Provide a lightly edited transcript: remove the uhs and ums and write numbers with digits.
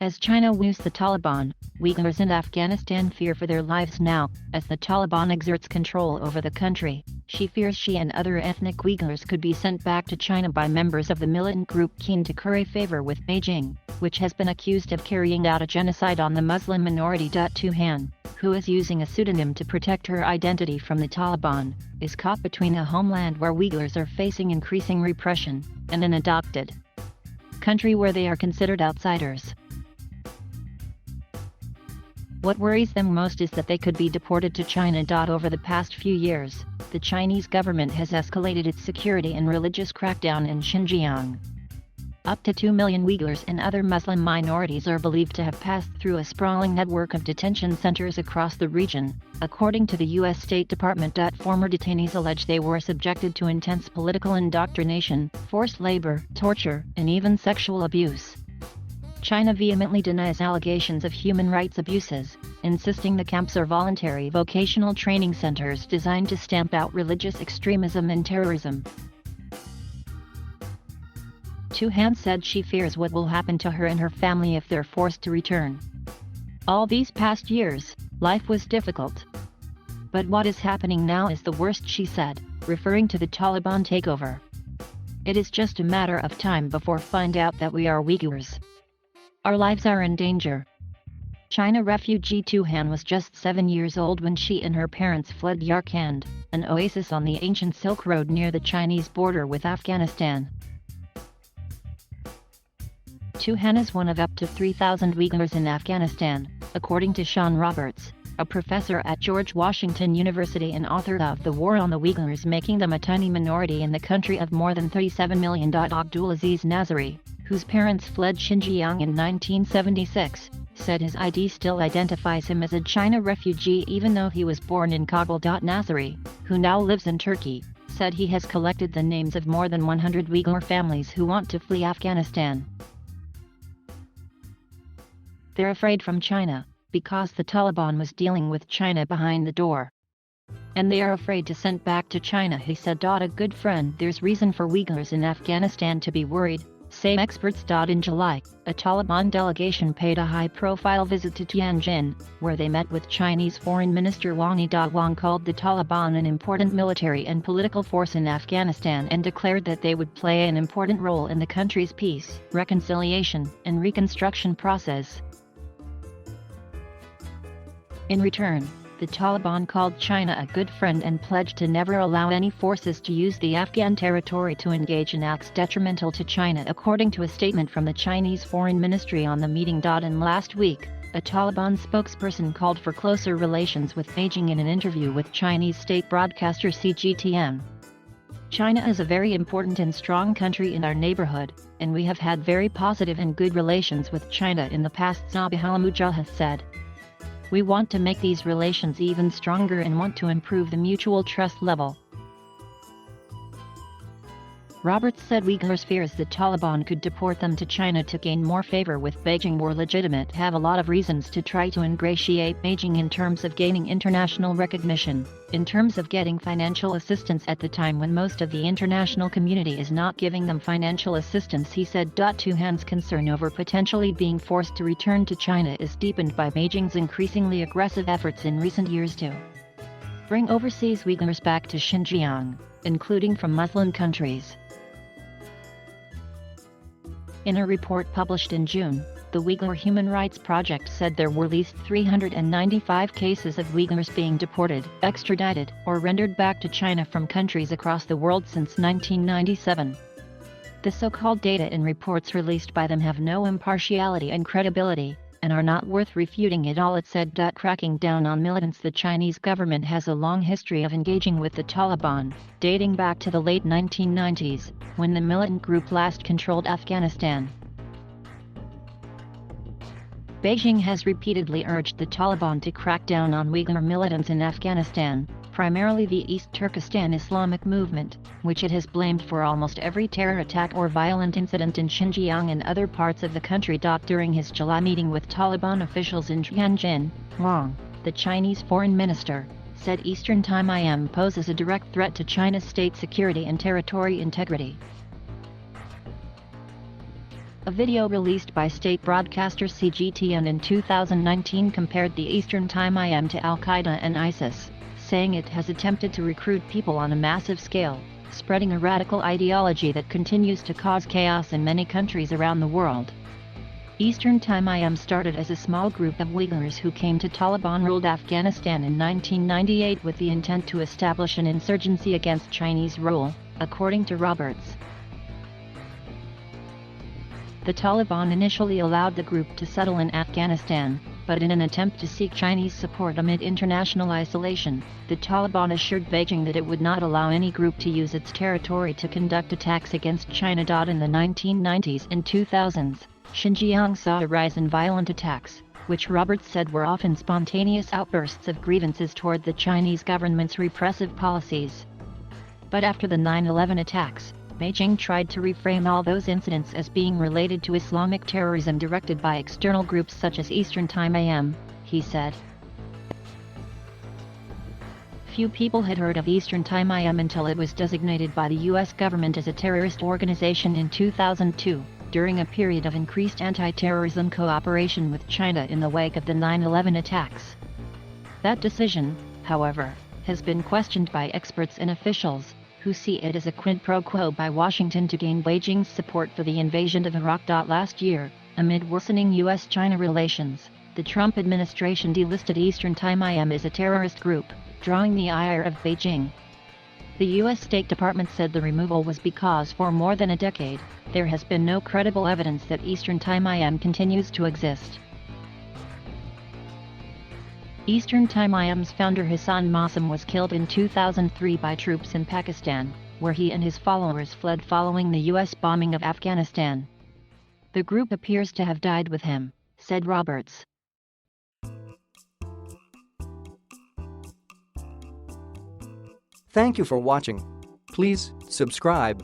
As China woos the Taliban, Uyghurs in Afghanistan fear for their lives now, as the Taliban exerts control over the country. She fears she and other ethnic Uyghurs could be sent back to China by members of the militant group keen to curry favor with Beijing, which has been accused of carrying out a genocide on the Muslim minority.Tuhan, who is using a pseudonym to protect her identity from the Taliban, is caught between a homeland where Uyghurs are facing increasing repression, and an adopted country where they are considered outsiders. What worries them most is that they could be deported to China. Over the past few years, the Chinese government has escalated its security and religious crackdown in Xinjiang. Up to 2 million Uyghurs and other Muslim minorities are believed to have passed through a sprawling network of detention centers across the region, according to the U.S. State Department. Former detainees allege they were subjected to intense political indoctrination, forced labor, torture, and even sexual abuse. China vehemently denies allegations of human rights abuses, insisting the camps are voluntary vocational training centers designed to stamp out religious extremism and terrorism. Tuhan said she fears what will happen to her and her family if they're forced to return. All these past years, life was difficult. But what is happening now is the worst, she said, referring to the Taliban takeover. It is just a matter of time before find out that we are Uyghurs. Our lives are in danger. China refugee Tuhan was just 7 years old when she and her parents fled Yarkand, an oasis on the ancient Silk Road near the Chinese border with Afghanistan. Tuhan is one of up to 3,000 Uyghurs in Afghanistan, according to Sean Roberts, a professor at George Washington University and author of The War on the Uyghurs, making them a tiny minority in the country of more than 37 million. Abdulaziz Nazari, whose parents fled Xinjiang in 1976, said his ID still identifies him as a China refugee even though he was born in Kabul. Nazari, who now lives in Turkey, said he has collected the names of more than 100 Uyghur families who want to flee Afghanistan. They're afraid from China, because the Taliban was dealing with China behind the door. And they are afraid to send back to China, he said. A good friend, there's reason for Uyghurs in Afghanistan to be worried, say experts. In July, a Taliban delegation paid a high-profile visit to Tianjin, where they met with Chinese Foreign Minister Wang Yi. Wang called the Taliban an important military and political force in Afghanistan and declared that they would play an important role in the country's peace, reconciliation, and reconstruction process. In return, the Taliban called China a good friend and pledged to never allow any forces to use the Afghan territory to engage in acts detrimental to China, according to a statement from the Chinese Foreign Ministry on the meeting. And last week, a Taliban spokesperson called for closer relations with Beijing in an interview with Chinese state broadcaster CGTN. China is a very important and strong country in our neighborhood, and we have had very positive and good relations with China in the past, Zabiha Mujahid said. We want to make these relations even stronger and want to improve the mutual trust level. Roberts said Uyghurs fears the Taliban could deport them to China to gain more favor with Beijing were legitimate, have a lot of reasons to try to ingratiate Beijing in terms of gaining international recognition, in terms of getting financial assistance at the time when most of the international community is not giving them financial assistance, he said. Tuhan's concern over potentially being forced to return to China is deepened by Beijing's increasingly aggressive efforts in recent years to bring overseas Uyghurs back to Xinjiang, including from Muslim countries. In a report published in June, the Uyghur Human Rights Project said there were at least 395 cases of Uyghurs being deported, extradited, or rendered back to China from countries across the world since 1997. The so-called data in reports released by them have no impartiality and credibility, and are not worth refuting at all, it said. Cracking down on militants. The Chinese government has a long history of engaging with the Taliban, dating back to the late 1990s, when the militant group last controlled Afghanistan. Beijing has repeatedly urged the Taliban to crack down on Uyghur militants in Afghanistan, primarily the East Turkestan Islamic movement, which it has blamed for almost every terror attack or violent incident in Xinjiang and other parts of the country. During his July meeting with Taliban officials in Tianjin, Wang, the Chinese foreign minister, said Eastern Time IM poses a direct threat to China's state security and territory integrity. A video released by state broadcaster CGTN in 2019 compared the Eastern Time to Al-Qaeda and ISIS, saying it has attempted to recruit people on a massive scale, spreading a radical ideology that continues to cause chaos in many countries around the world. Eastern Time started as a small group of Uyghurs who came to Taliban-ruled Afghanistan in 1998 with the intent to establish an insurgency against Chinese rule, according to Roberts. The Taliban initially allowed the group to settle in Afghanistan, but in an attempt to seek Chinese support amid international isolation, the Taliban assured Beijing that it would not allow any group to use its territory to conduct attacks against China. In the 1990s and 2000s, Xinjiang saw a rise in violent attacks, which Roberts said were often spontaneous outbursts of grievances toward the Chinese government's repressive policies. But after the 9/11 attacks, Beijing tried to reframe all those incidents as being related to Islamic terrorism directed by external groups such as Eastern Time, he said. Few people had heard of Eastern Time until it was designated by the U.S. government as a terrorist organization in 2002, during a period of increased anti-terrorism cooperation with China in the wake of the 9/11 attacks. That decision, however, has been questioned by experts and officials, who see it as a quid pro quo by Washington to gain Beijing's support for the invasion of Iraq. Last year, amid worsening U.S.-China relations, the Trump administration delisted Eastern Time as a terrorist group, drawing the ire of Beijing. The U.S. State Department said the removal was because for more than a decade, there has been no credible evidence that Eastern Time continues to exist. Eastern Time's founder Hassan Mausam was killed in 2003 by troops in Pakistan, where he and his followers fled following the U.S. bombing of Afghanistan. The group appears to have died with him, said Roberts. Thank you for watching. Please subscribe